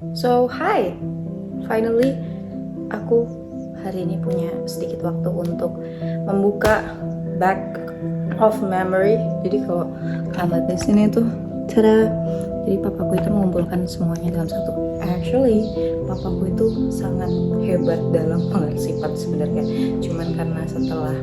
So, hi! Finally, aku hari ini punya sedikit waktu untuk membuka back of memory. Jadi kalau kalian di sini tuh, tada! Jadi papaku itu mengumpulkan semuanya dalam satu. Actually, papaku itu sangat hebat dalam mengarsipkan sebenarnya. Cuman karena setelah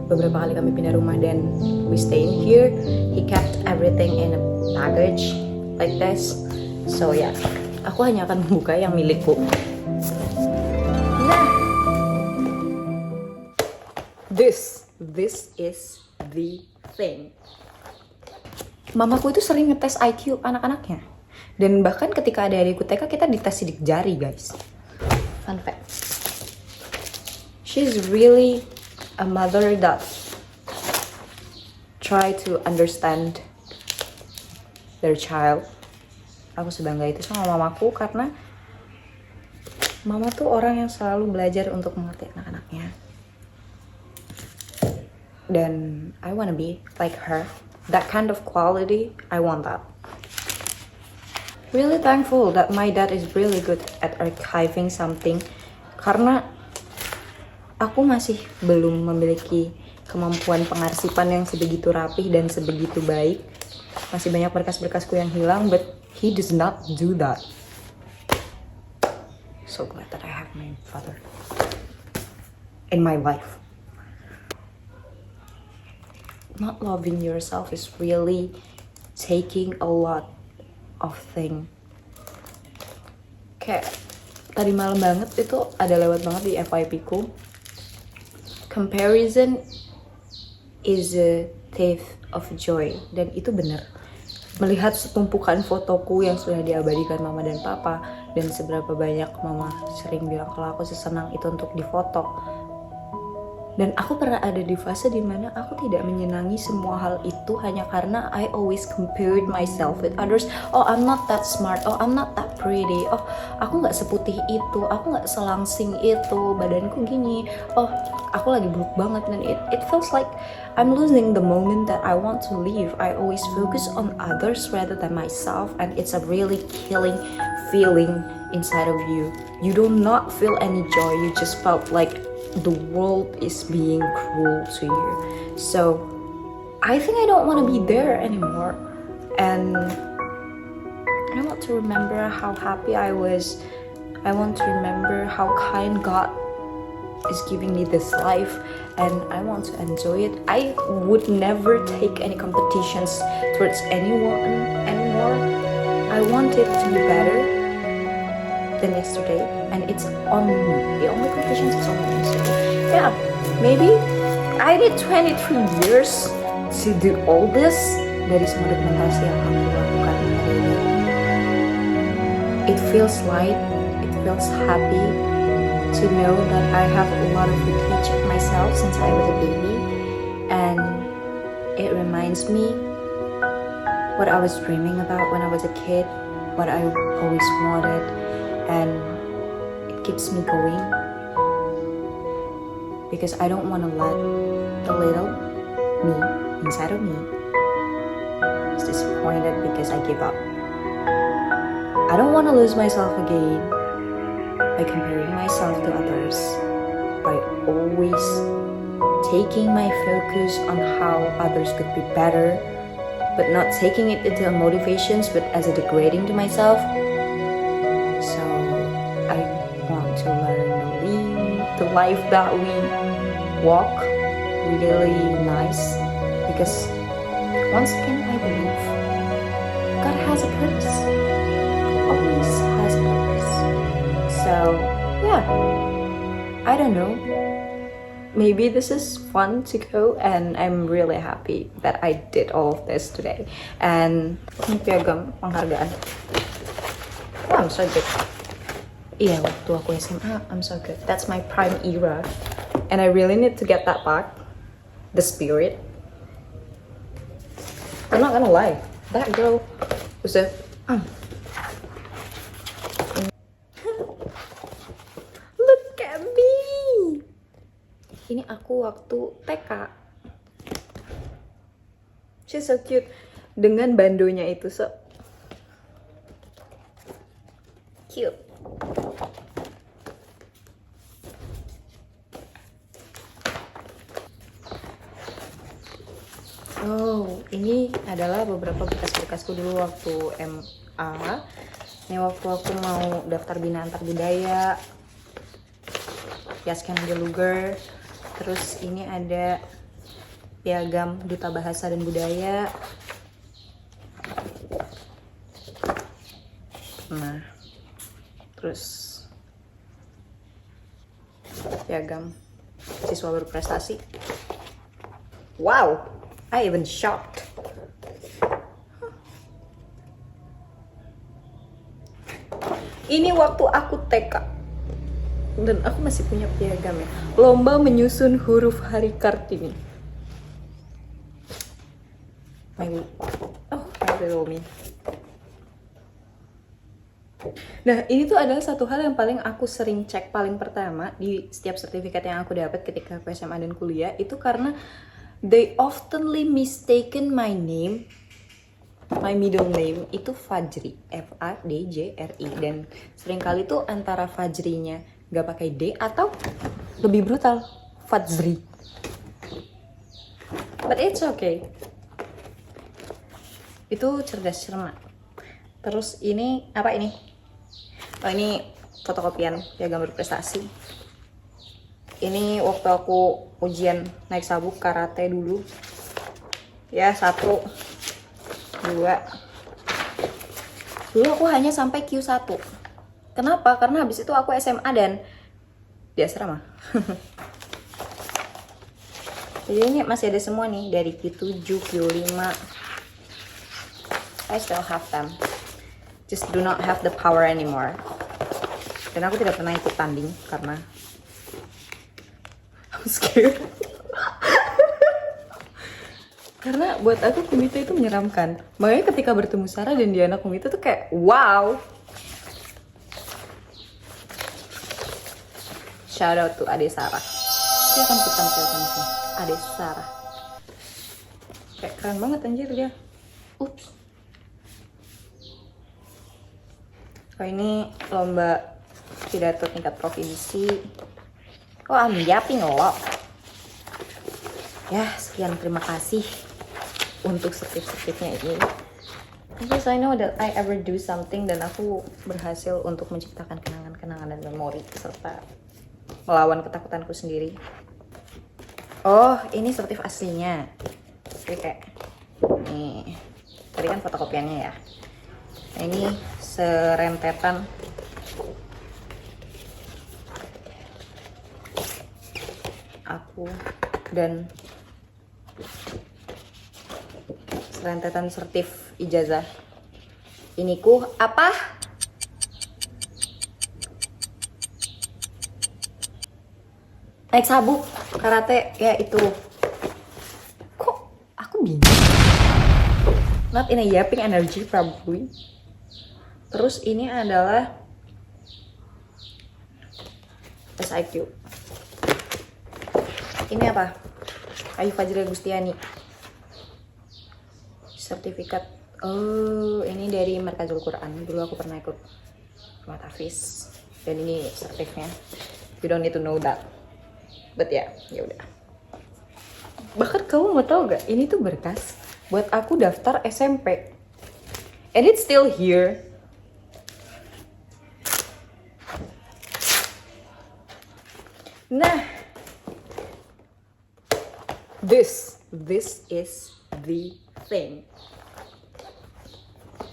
beberapa kali kami pindah rumah dan we staying here, he kept everything in a package like this. So ya, aku hanya akan membuka yang milikku. Nah, this is the thing. Mamaku itu sering ngetes IQ anak-anaknya. Dan bahkan ketika ada adikku TK, kita dites sidik jari, guys. Fun fact. She's really a mother that try to understand their child. Aku sebangga itu sama mamaku karena mama tuh orang yang selalu belajar untuk mengerti anak-anaknya. Dan I wanna be like her. That kind of quality, I want that. Really thankful that my dad is really good at archiving something. Karena aku masih belum memiliki kemampuan pengarsipan yang sebegitu rapih dan sebegitu baik. Masih banyak berkas-berkasku yang hilang, but he does not do that. So glad that I have my father in my life. Not loving yourself is really taking a lot of thing. Kayak tadi malam banget itu ada lewat banget di FYP ku. Comparison is a thief of joy. Dan itu benar. Melihat setumpukan fotoku yang sudah diabadikan mama dan papa, dan seberapa banyak mama sering bilang kalau aku sesenang itu untuk difoto. Dan aku pernah ada di fase dimana aku tidak menyenangi semua hal itu hanya karena I always compared myself with others. Oh, I'm not that smart. Oh, I'm not that pretty. Oh, aku nggak seputih itu. Aku nggak selangsing itu. Badanku gini. Oh, aku lagi buruk banget. Dan it feels like I'm losing the moment that I want to live. I always focus on others rather than myself, and it's a really killing feeling inside of you. You do not feel any joy. You just felt like the world is being cruel to you. So I think I don't want to be there anymore, and I want to remember how happy I was. I want to remember how kind God is giving me this life, and I want to enjoy it. I would never take any competitions towards anyone anymore. I want it to be better than yesterday, and it's on me. The only competition is on me. So yeah, maybe I need 23 years to do all this. Dari semua dokumentasi yang aku lakukan hari ini. It feels light, it feels happy to know that I have a lot of footage of myself since I was a baby, and it reminds me what I was dreaming about when I was a kid, what I always wanted, and it keeps me going because I don't want to let the little me inside of me is disappointed because I give up. I don't want to lose myself again by comparing myself to others, by always taking my focus on how others could be better, but not taking it into motivations but as a degrading to myself. So I want to learn to live the life that we walk really nice, because once again I believe God has a purpose, always has a purpose. So yeah, I don't know, maybe this is fun to go, and I'm really happy that I did all of this today. And ini piagam penghargaan. Oh, I'm so good. Iya, waktu aku SMA, I'm so good. That's my prime era. And I really need to get that back. The spirit. I'm not gonna lie. That girl was a... Look at me! Ini aku waktu TK. She's so cute. Dengan bandonya itu, so cute. Oh, ini adalah beberapa bekas-bekasku dulu waktu MA. Ini waktu aku mau daftar bina antar budaya, Yaskan Luger. Terus ini ada piagam Duta Bahasa dan Budaya. Nah, terus piagam siswa berprestasi. Wow, I even shocked. Ini waktu aku TK dan aku masih punya piagam ya. Lomba menyusun huruf hari Kartini. My little me. Nah, ini tuh adalah satu hal yang paling aku sering cek paling pertama di setiap sertifikat yang aku dapat ketika aku SMA dan kuliah, itu karena they oftenly mistaken my name, my middle name itu Fajri, F-A-D-J-R-I, dan seringkali tuh antara Fajrinya gak pakai D atau lebih brutal, Fajri. But it's okay. Itu cerdas cermat. Terus ini apa ini? Oh, ini fotokopian piagam berprestasi. Ini waktu aku ujian naik sabuk karate dulu. Ya, 1, 2. Dulu aku hanya sampai Q1. Kenapa? Karena habis itu aku SMA dan di asrama. Jadi ini masih ada semua nih, dari Q7, Q5. I still have them. Just do not have the power anymore. Dan aku tidak pernah ikut tanding karena I'm scared. Karena buat aku komite itu menyeramkan. Makanya ketika bertemu Sarah dan dia anak komite tuh kayak wow. Shout out to Ade Sarah. Dia akan kita tampilkan di sini. Ade Sarah. Kayak keren banget anjir dia. Ups. Oh, ini lomba pidato tingkat provinsi. Oh, I'm yapping a lot. Ya, sekian, terima kasih untuk sertif-sertifnya ini. Because I know that I ever do something dan aku berhasil untuk menciptakan kenangan-kenangan dan memori serta melawan ketakutanku sendiri. Oh, ini sertif aslinya. Jadi kayak nih, tadi kan fotokopiannya ya. Nah, ini serentetan aku dan serentetan sertif ijazah. Ini ku apa? Naik sabuk karate ya itu. Kok aku bingung? Not in a yapping energy probably. Terus ini adalah SIQ. Ini apa? Ayu Fajri Agustiani. Sertifikat. Oh, ini dari Markazul Quran. Dulu aku pernah ikut Mat Hafiz. Dan ini sertifnya. You don't need to know that. But ya udah. Bahkan kamu mau tahu gak? Ini tuh berkas buat aku daftar SMP. And it's still here. Nah, this is the thing.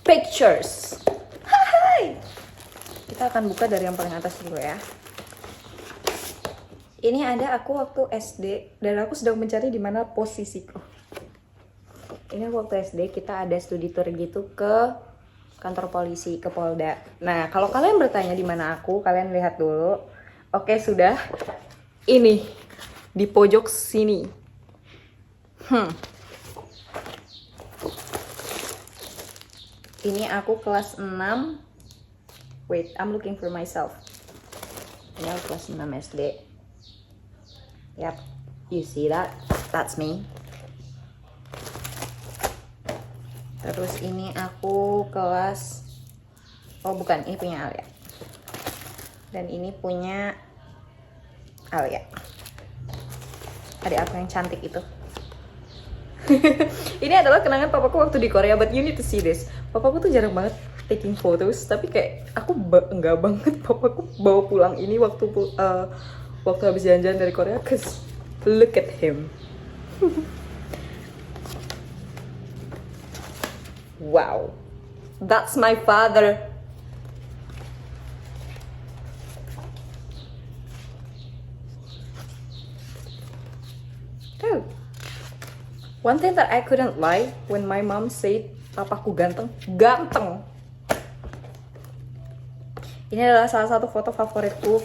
Pictures. Hai. Kita akan buka dari yang paling atas dulu ya. Ini ada aku waktu SD dan aku sedang mencari di mana posisiku. Ini waktu SD kita ada studi tour gitu ke kantor polisi, ke Polda. Nah, kalau kalian bertanya di mana aku, kalian lihat dulu. Oke, sudah. Ini di pojok sini. Ini aku kelas 6. Wait, I'm looking for myself. Ini aku kelas 6 SD. Yap, you see that? That's me. Terus ini aku kelas... Oh bukan, ini punya Alia. Dan ini punya Alia, adik aku yang cantik itu. Ini adalah kenangan papaku waktu di Korea, but you need to see this. Papaku tuh jarang banget taking photos, tapi kayak aku enggak banget papaku bawa pulang ini waktu habis jalan-jalan dari Korea, cause look at him. Wow, that's my father. Oh. One thing that I couldn't lie when my mom said papaku ganteng, ganteng. Ini adalah salah satu foto favoritku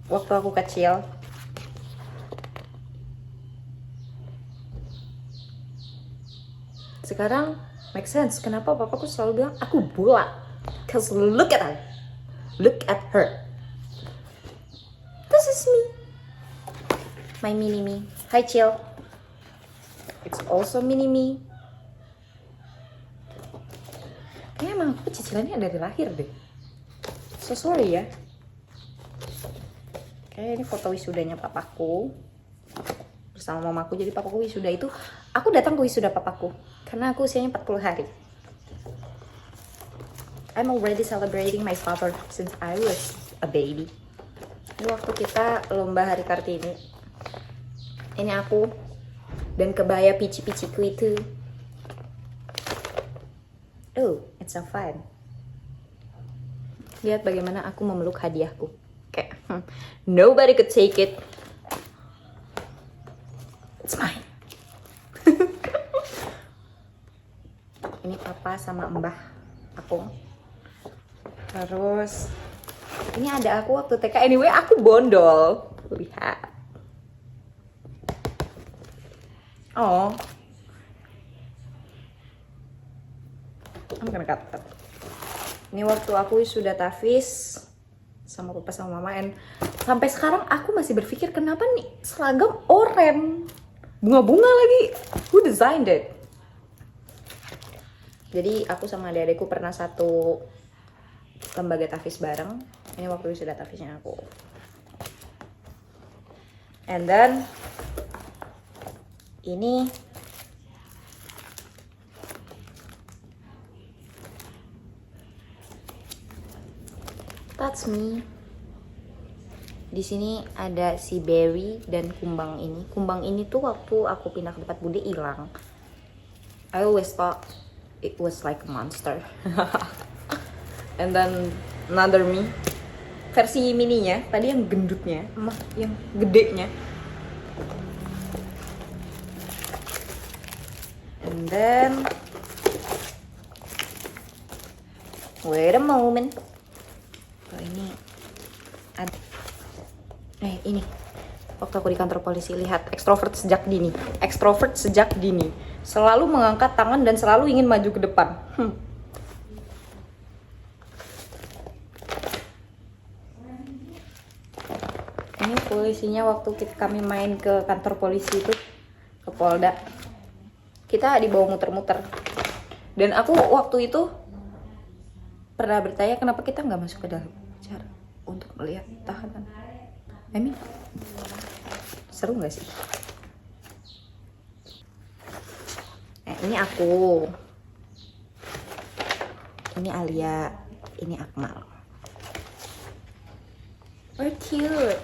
waktu aku kecil. Sekarang make sense kenapa papaku selalu bilang aku bulat. Cause look at her. Look at her. This is me. My mini me. Hi Chill. It's also mini me. Kayaknya emang aku cicilannya dari lahir deh. So sorry ya. Oke, ini foto wisudanya papaku bersama mamaku. Jadi papaku wisuda itu, aku datang ke wisuda papaku karena aku usianya 40 hari. I'm already celebrating my father since I was a baby. Ini waktu kita lomba Hari Kartini. Ini aku dan kebaya pici-piciku itu. Oh, it's so fun. Lihat bagaimana aku memeluk hadiahku. Kayak, nobody could take it. It's mine. Ini papa sama mbah aku. Terus, ini ada aku waktu TK. Anyway, aku bondol. Lihat. Oh, I'm gonna cut that. Ini waktu aku sudah tafis sama papa sama mama, and sampai sekarang aku masih berpikir kenapa nih seragam oranye, bunga-bunga lagi. Who designed it? Jadi aku sama adik-adikku pernah satu lembaga tafis bareng. Ini waktu sudah tafisnya aku. And then ini that's me. Di sini ada si Berry dan kumbang ini. Kumbang ini tuh waktu aku pindah ke tempat bude hilang. I always thought it was like a monster. And then another me. Versi mininya, tadi yang gendutnya, yang gedenya. And then wait a moment. Oh, ini ada. Ini waktu aku di kantor polisi. Lihat, ekstrovert sejak dini. Ekstrovert sejak dini. Selalu mengangkat tangan dan selalu ingin maju ke depan. Ini polisinya waktu kami main ke kantor polisi itu, ke Polda. Kita dibawa muter-muter. Dan aku waktu itu pernah bertanya kenapa kita nggak masuk ke dalam penjara untuk melihat tahanan. I mean, seru nggak sih? Ini aku. Ini Alia. Ini Akmal. We're cute.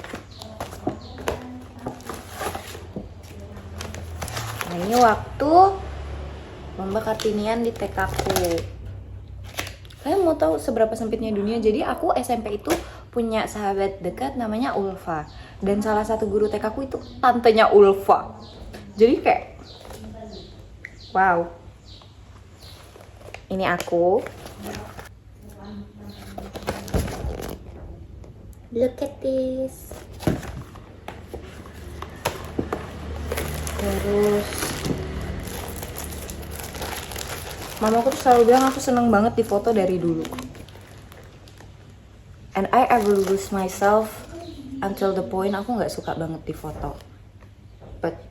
Nah, ini waktu lomba Kartinian di TK ku. Kalian mau tahu seberapa sempitnya dunia? Jadi aku SMP itu punya sahabat dekat namanya Ulfa. Dan salah satu guru TK ku itu tantenya Ulfa. Jadi kayak, wow. Ini aku. Look at this. Terus mamaku tuh selalu bilang aku seneng banget di foto dari dulu. And I ever lose myself until the point aku nggak suka banget di foto. But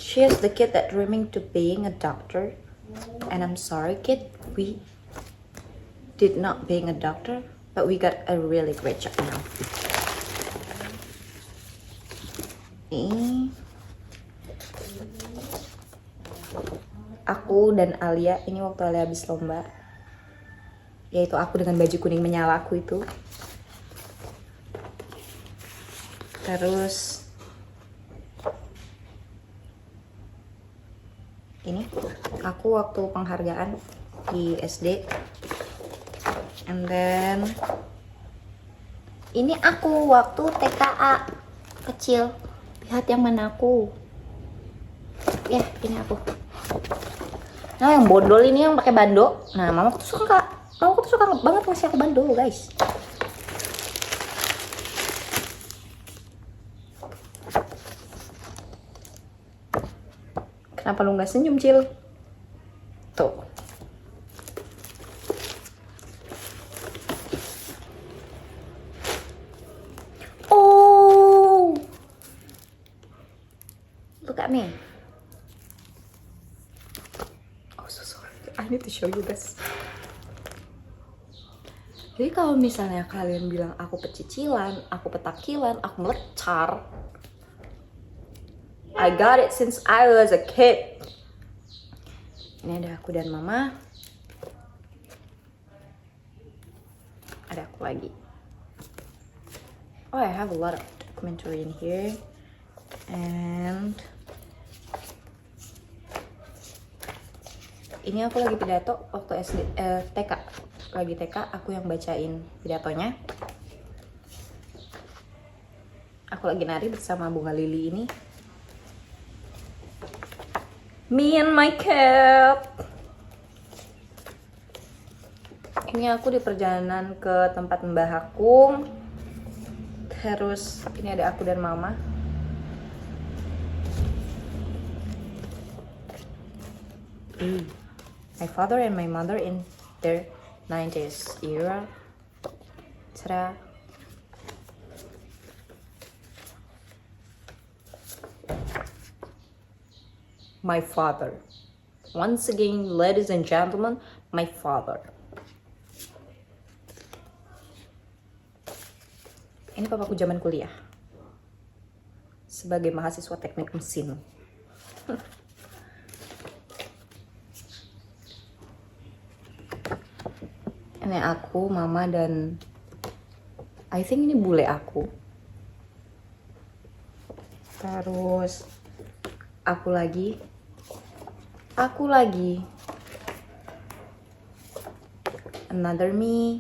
she is the kid that dreaming to being a doctor. And I'm sorry, kid, we did not being a doctor, but we got a really great job now. Ini aku dan Alia, ini waktu Alia habis lomba, yaitu aku dengan baju kuning menyala aku itu. Terus ini aku waktu penghargaan di SD. And then ini aku waktu TKA kecil. Lihat yang mana aku. Ya, ini aku. Nah, yang bondol ini yang pakai bando. Nah, mamaku tuh suka banget ngasih aku bando, guys. Kenapa lu nggak senyum, Cil? Tuh. Oh, look at me. Oh, so sorry. I need to show you this. Jadi kalau misalnya kalian bilang aku pecicilan, aku petakilan, aku melecar, I got it since I was a kid. Ini ada aku dan mama. Ada aku lagi. Oh, I have a lot of documentary in here. And ini aku lagi pidato waktu TK. Lagi TK, aku yang bacain pidatonya. Aku lagi nari bersama bunga lili ini. Me and my cat. Ini aku di perjalanan ke tempat Mbah Akung. Terus ini ada aku dan mama. My father and my mother in their 90s era. Ta-da. My father. Once again, ladies and gentlemen, my father. Ini papaku zaman kuliah. Sebagai mahasiswa teknik mesin. Ini aku, mama, dan I think ini bule aku. Terus aku lagi. Another me.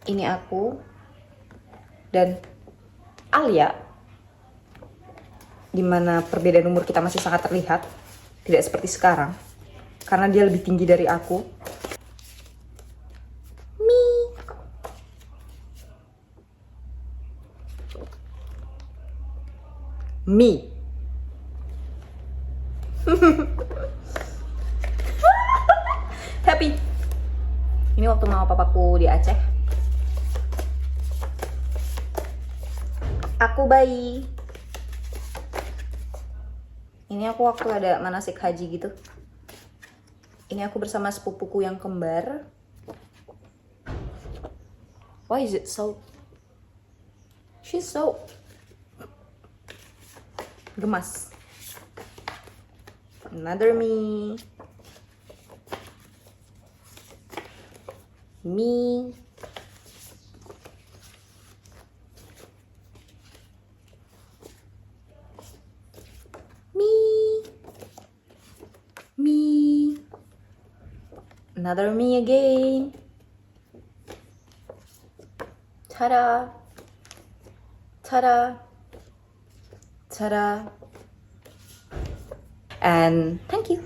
Ini aku dan Alia, dimana perbedaan umur kita masih sangat terlihat, tidak seperti sekarang karena dia lebih tinggi dari aku. Me. Happy. Ini waktu mama papaku di Aceh. Aku bayi. Ini aku waktu ada manasik haji gitu. Ini aku bersama sepupuku yang kembar. Why is it so? She's so gemas. Another me. Me. Me. Another me again. Ta-da. Ta-da. Ta-da. And thank you.